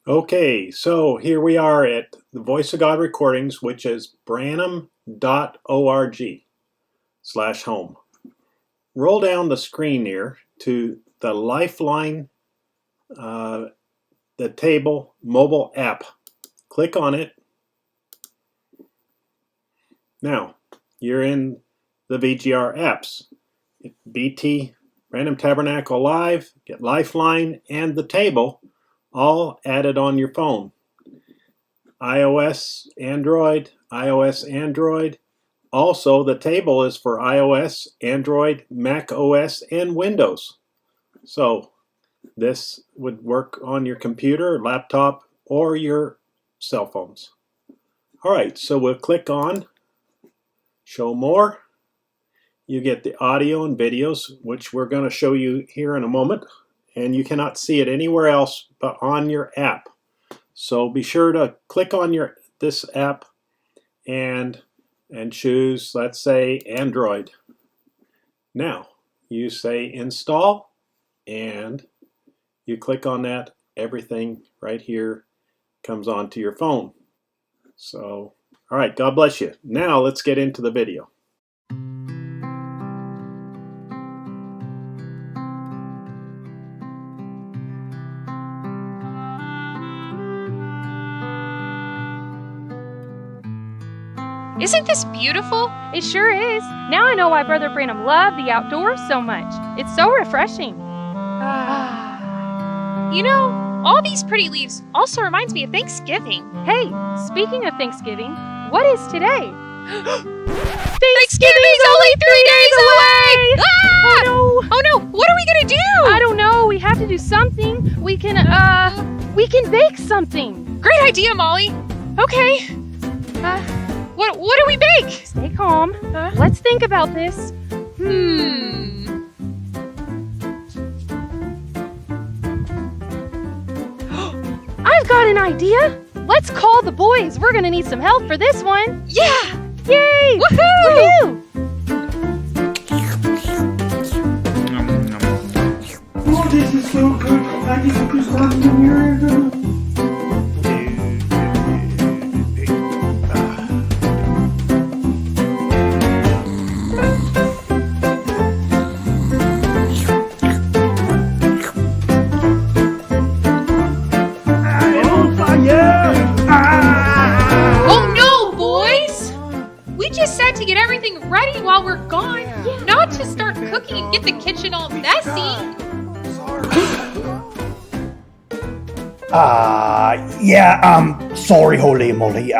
Okay, so here we are at the Voice of God Recordings, which is branham.org/home. Roll down the screen here to the Lifeline, the table mobile app. Click on it. Now, you're in the VGR apps. BT, Random Tabernacle Live, get Lifeline, and the table, all added on your phone. iOS, Android. Also, the table is for iOS, Android, Mac OS, and Windows. So this would work on your computer, laptop, or your cell phones. All right, so we'll click on Show More. You get the audio and videos, which we're going to show you here in a moment. And you cannot see it anywhere else but on your app. So be sure to click on this app and choose, let's say, Android. Now, you say Install, and you click on that. Everything right here comes onto your phone. So, all right, God bless you. Now, let's get into the video. Isn't this beautiful? It sure is. Now I know why Brother Branham loved the outdoors so much. It's so refreshing. You know, all these pretty leaves also reminds me of Thanksgiving. Hey, speaking of Thanksgiving, what is today? Thanksgiving's only 3 days away! Ah! Oh no! Oh no! What are we gonna do? I don't know. We have to do something. We can bake something. Great idea, Molly. Okay. What do we bake? Stay calm. Let's think about this. I've got an idea. Let's call the boys. We're gonna need some help for this one. Yeah! Yay! Woohoo! Oh, this is so good. I need to do something here. To get everything ready while we're gone, not to start cooking and get the kitchen all messy. Sorry, holy moly.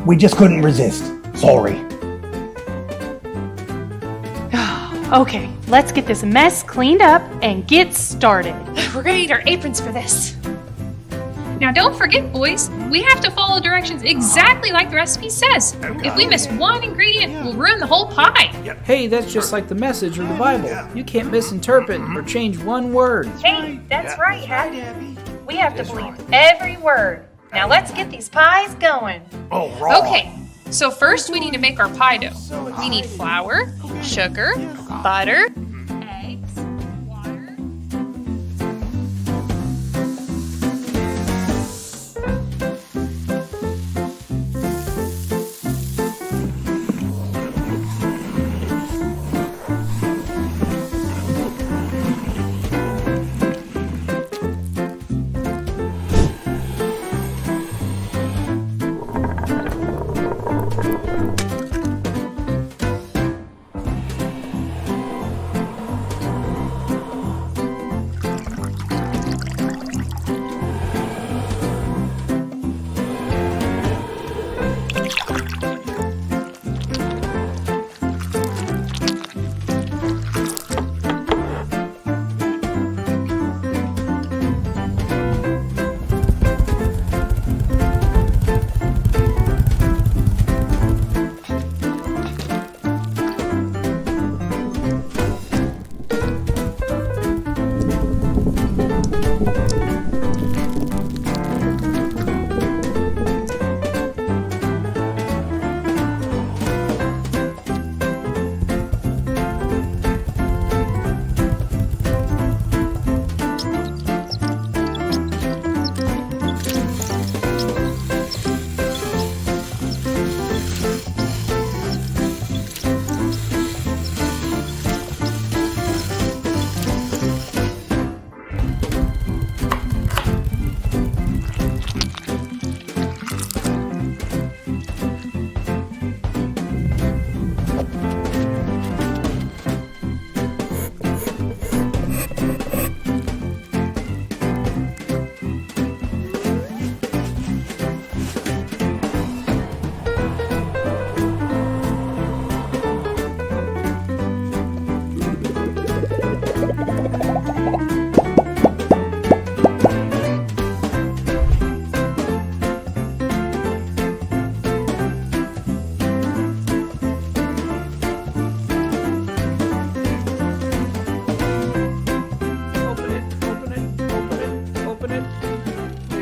We just couldn't resist. Sorry. Okay, let's get this mess cleaned up and get started. We're gonna need our aprons for this. Now don't forget, boys, we have to follow directions exactly like the recipe says. If we miss one ingredient, we'll ruin the whole pie. Hey, that's just like the message or the Bible. You can't misinterpret or change one word. Hey, that's right, Hattie. We have to believe every word. Now let's get these pies going. Okay, so first we need to make our pie dough. We need flour, sugar, butter, eggs, water.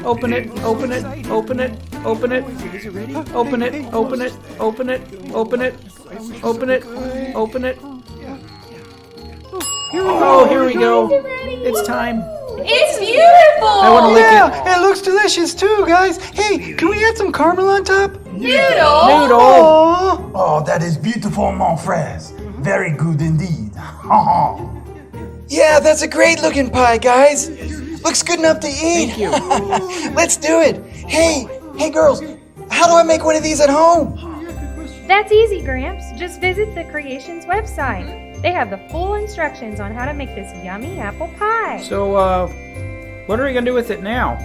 Open it, open it, open it, open it, open it, open it, open it, open it, open it, open it. Oh, here we go. It's time. It's beautiful! I want to lick it. Yeah, it looks delicious too, guys. Hey, can we add some caramel on top? Noodle! Noodle. Oh, Oh, that is beautiful, mon frères. Very good indeed. Yeah, that's a great looking pie, guys. Looks good enough to eat. Thank you. Let's do it. Hey girls, how do I make one of these at home? That's easy, Gramps. Just visit the Creations website. They have the full instructions on how to make this yummy apple pie. So, what are we going to do with it now?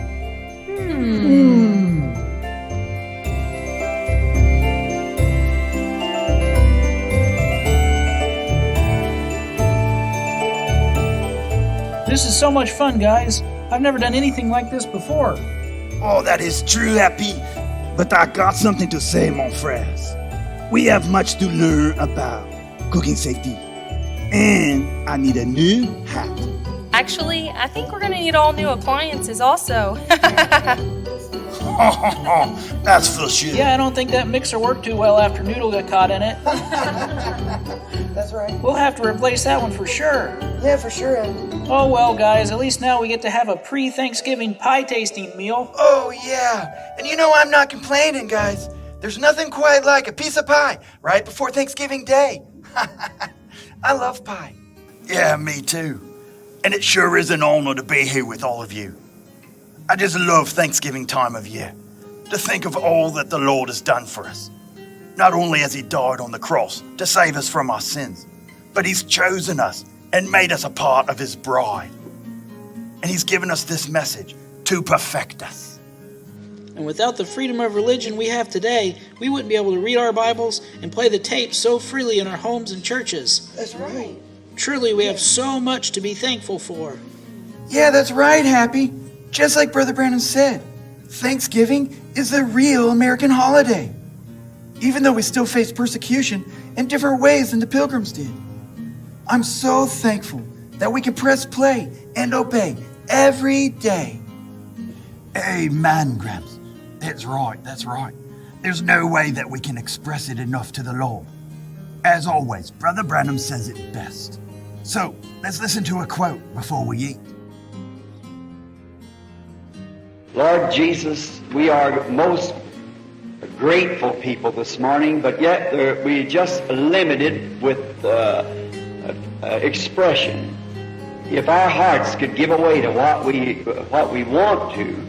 This is so much fun, guys. I've never done anything like this before. Oh, that is true, Happy. But I got something to say, mon frères. We have much to learn about cooking safety. And I need a new hat. Actually, I think we're gonna need all new appliances also. That's for sure. Yeah, I don't think that mixer worked too well after Noodle got caught in it. That's right. We'll have to replace that one for sure. Yeah, for sure, Andy. Oh well, guys, at least now we get to have a pre-Thanksgiving pie tasting meal. Oh, yeah. And you know I'm not complaining, guys. There's nothing quite like a piece of pie right before Thanksgiving Day. I love pie. Yeah, me too. And it sure is an honor to be here with all of you. I just love Thanksgiving time of year. To think of all that the Lord has done for us. Not only has He died on the cross to save us from our sins, but He's chosen us and made us a part of His bride. And He's given us this message to perfect us. And without the freedom of religion we have today, we wouldn't be able to read our Bibles and play the tapes so freely in our homes and churches. That's right. Truly, we have so much to be thankful for. Yeah, that's right, Happy. Just like Brother Brandon said, Thanksgiving is the real American holiday. Even though we still face persecution in different ways than the Pilgrims did. I'm so thankful that we can press play and obey every day. Amen, Gramps. That's right. There's no way that we can express it enough to the Lord. As always, Brother Branham says it best. So, let's listen to a quote before we eat. Lord Jesus, we are most grateful people this morning, but yet we just limited with expression. If our hearts could give away to what we want to,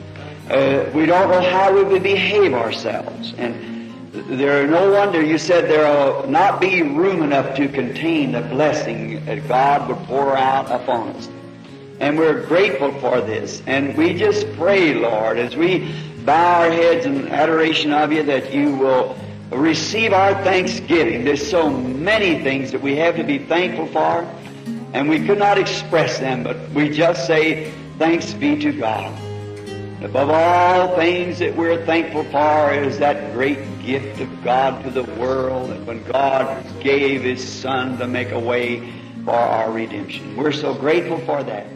we don't know how we would behave ourselves. And no wonder you said there will not be room enough to contain the blessing that God would pour out upon us. And we're grateful for this. And we just pray, Lord, as we bow our heads in adoration of you, that you will receive our thanksgiving. There's so many things that we have to be thankful for, and we could not express them, but we just say, thanks be to God. Above all things that we're thankful for is that great gift of God to the world, that when God gave His Son to make a way for our redemption. We're so grateful for that.